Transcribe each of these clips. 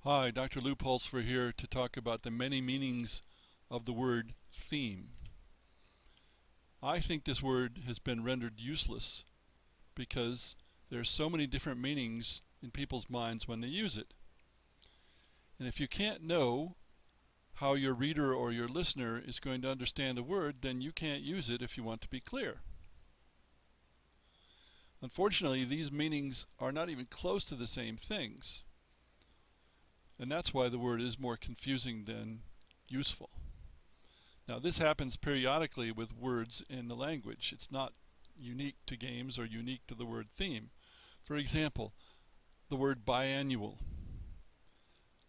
Hi, Dr. Lou Pulsfer here to talk about the many meanings of the word theme. I think this word has been rendered useless because there's so many different meanings in people's minds when they use it. And if you can't know how your reader or your listener is going to understand a word, then you can't use it if you want to be clear. Unfortunately, these meanings are not even close to the same things. And that's why the word is more confusing than useful. Now, this happens periodically with words in the language. It's not unique to games or unique to the word theme. For example, the word biannual.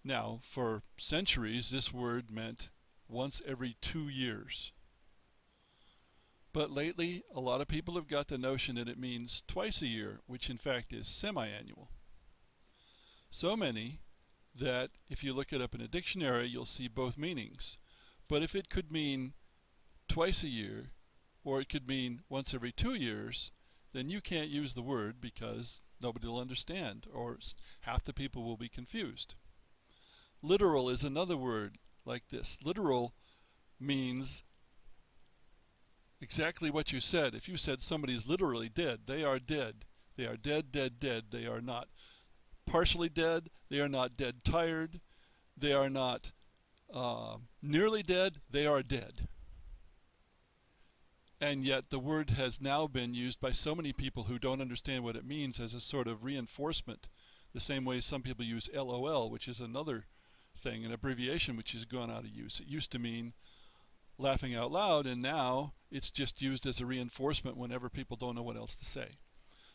Now, for centuries, this word meant once every 2 years. But lately, a lot of people have got the notion that it means twice a year, which in fact is semi-annual. So many that if you look it up in a dictionary, you'll see both meanings. But if it could mean twice a year, or it could mean once every 2 years, then you can't use the word because nobody will understand, or half the people will be confused. Literal is another word like this. Literal means exactly what you said. If you said somebody's literally dead, they are dead. They are dead, dead, dead. They are not partially dead. They are not dead tired. They are not nearly dead. They are dead. And yet the word has now been used by so many people who don't understand what it means as a sort of reinforcement, the same way some people use LOL, which is another thing, an abbreviation which has gone out of use. It used to mean laughing out loud, and now it's just used as a reinforcement whenever people don't know what else to say.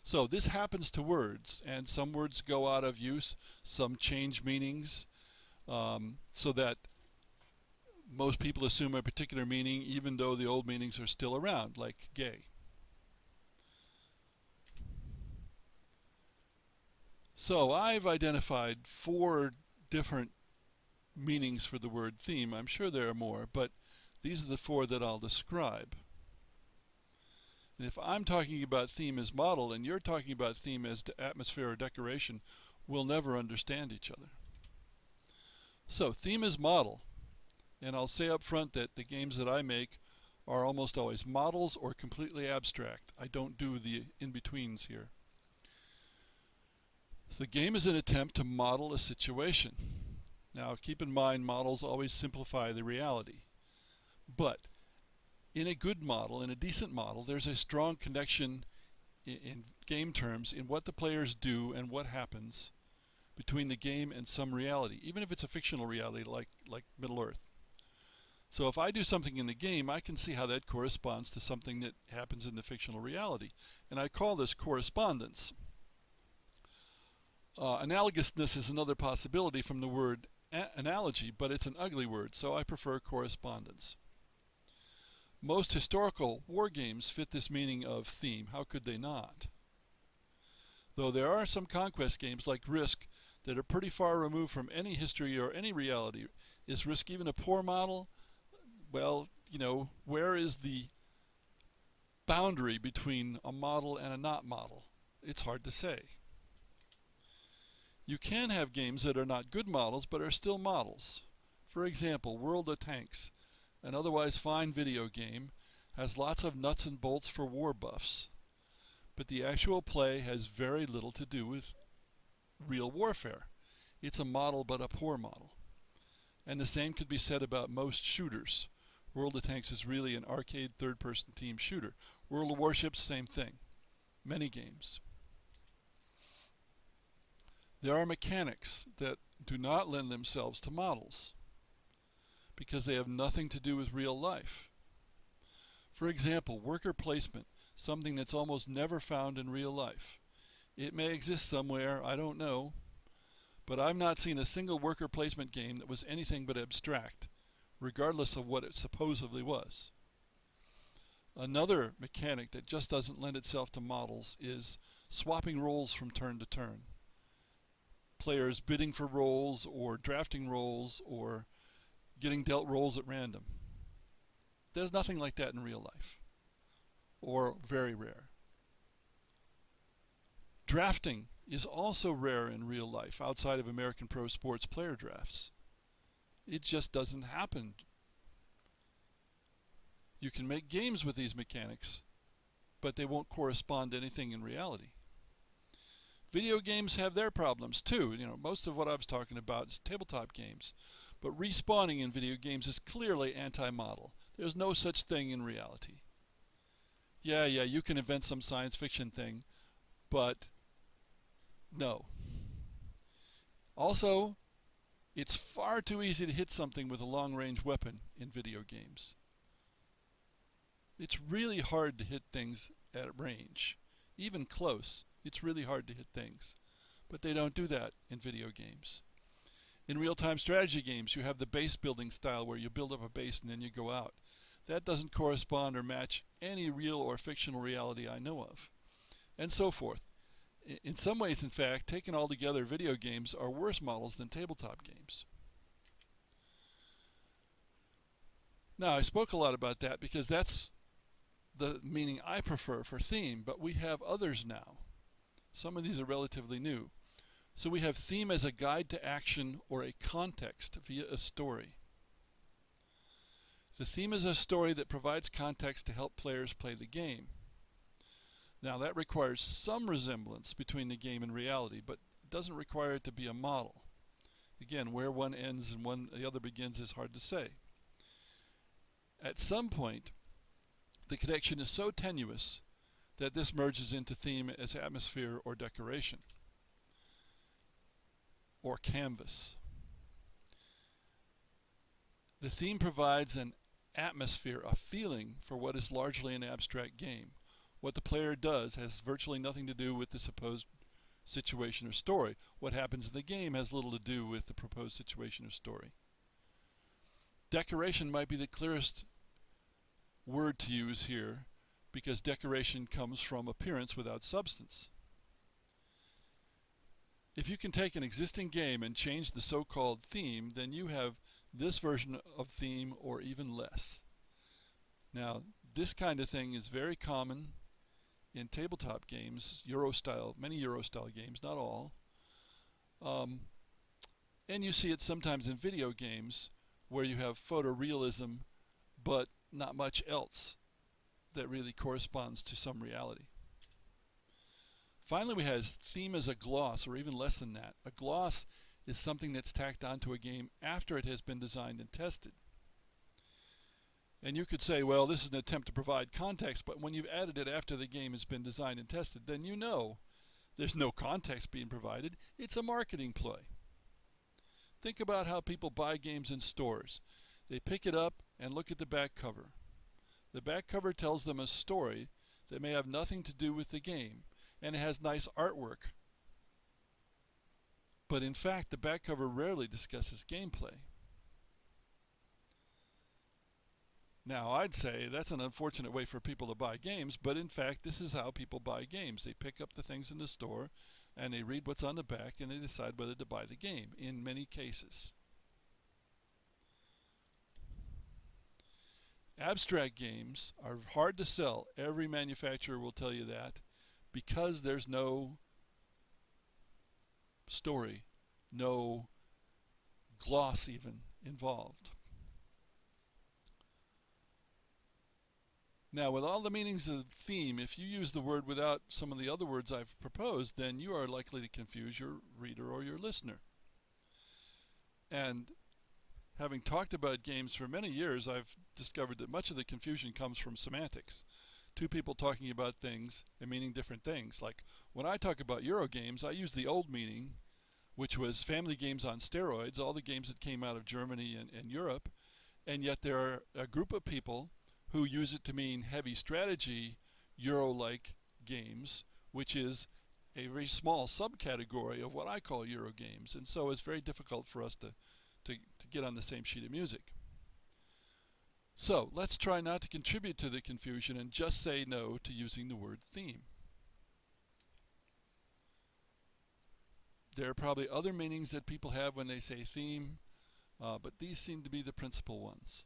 So this happens to words, and some words go out of use, some change meanings, so that most people assume a particular meaning even though the old meanings are still around, like gay. So I've identified 4 different meanings for the word theme. I'm sure there are more, but these are the 4 that I'll describe. And if I'm talking about theme as model and you're talking about theme as atmosphere or decoration, we'll never understand each other. So theme is model. And I'll say up front that the games that I make are almost always models or completely abstract. I don't do the in-betweens here. So the game is an attempt to model a situation. Now keep in mind, models always simplify the reality. But in a good model, in a decent model, there's a strong connection in game terms in what the players do and what happens between the game and some reality, even if it's a fictional reality like Middle-earth. So if I do something in the game, I can see how that corresponds to something that happens in the fictional reality. And I call this correspondence. Analogousness is another possibility from the word analogy, but it's an ugly word, so I prefer correspondence. Most historical war games fit this meaning of theme. How could they not? Though there are some conquest games like Risk that are pretty far removed from any history or any reality. Is Risk even a poor model? Well, where is the boundary between a model and a not model? It's hard to say. You can have games that are not good models but are still models. For example, World of Tanks, an otherwise fine video game, has lots of nuts and bolts for war buffs. But the actual play has very little to do with real warfare. It's a model but a poor model. And the same could be said about most shooters. World of Tanks is really an arcade third-person team shooter. World of Warships, same thing. Many games. There are mechanics that do not lend themselves to models because they have nothing to do with real life. For example, worker placement, something that's almost never found in real life. It may exist somewhere, I don't know, but I've not seen a single worker placement game that was anything but abstract, regardless of what it supposedly was. Another mechanic that just doesn't lend itself to models is swapping roles from turn to turn. Players bidding for roles or drafting roles or getting dealt roles at random. There's nothing like that in real life, or very rare. Drafting is also rare in real life outside of American pro sports player drafts. It just doesn't happen. You can make games with these mechanics, but they won't correspond to anything in reality. Video games have their problems too. Most of what I was talking about is tabletop games. But respawning in video games is clearly anti-model. There's no such thing in reality. Yeah, you can invent some science fiction thing, but no. Also, it's far too easy to hit something with a long-range weapon in video games. It's really hard to hit things at range. Even close, it's really hard to hit things. But they don't do that in video games. In real-time strategy games, you have the base building style where you build up a base and then you go out. That doesn't correspond or match any real or fictional reality I know of. And so forth. In some ways, in fact, taken all together, video games are worse models than tabletop games. Now, I spoke a lot about that because that's the meaning I prefer for theme, but we have others now. Some of these are relatively new. So we have theme as a guide to action or a context via a story. The theme is a story that provides context to help players play the game. Now that requires some resemblance between the game and reality, but it doesn't require it to be a model. Again, where one ends and the other begins is hard to say. At some point, the connection is so tenuous that this merges into theme as atmosphere or decoration or canvas. The theme provides an atmosphere, a feeling for what is largely an abstract game. What the player does has virtually nothing to do with the supposed situation or story. What happens in the game has little to do with the proposed situation or story. Decoration might be the clearest word to use here because decoration comes from appearance without substance. If you can take an existing game and change the so-called theme, then you have this version of theme or even less. Now, this kind of thing is very common in tabletop games, many Euro-style games, not all. And you see it sometimes in video games where you have photorealism, but not much else that really corresponds to some reality. Finally, we have theme as a gloss, or even less than that. A gloss is something that's tacked onto a game after it has been designed and tested. And you could say, well, this is an attempt to provide context, but when you've added it after the game has been designed and tested, then you know there's no context being provided. It's a marketing ploy. Think about how people buy games in stores. They pick it up and look at the back cover. The back cover tells them a story that may have nothing to do with the game, and it has nice artwork. But in fact, the back cover rarely discusses gameplay. Now, I'd say that's an unfortunate way for people to buy games, but in fact, this is how people buy games. They pick up the things in the store, and they read what's on the back, and they decide whether to buy the game, in many cases. Abstract games are hard to sell. Every manufacturer will tell you that because there's no story, no gloss even involved. Now, with all the meanings of theme, if you use the word without some of the other words I've proposed, then you are likely to confuse your reader or your listener. And having talked about games for many years, I've discovered that much of the confusion comes from semantics. Two people talking about things and meaning different things. Like when I talk about Euro games, I use the old meaning, which was family games on steroids, all the games that came out of Germany and Europe, and yet there are a group of people who use it to mean heavy strategy, Euro-like games, which is a very small subcategory of what I call Euro games. And so it's very difficult for us to get on the same sheet of music. So let's try not to contribute to the confusion and just say no to using the word theme. There are probably other meanings that people have when they say theme, but these seem to be the principal ones.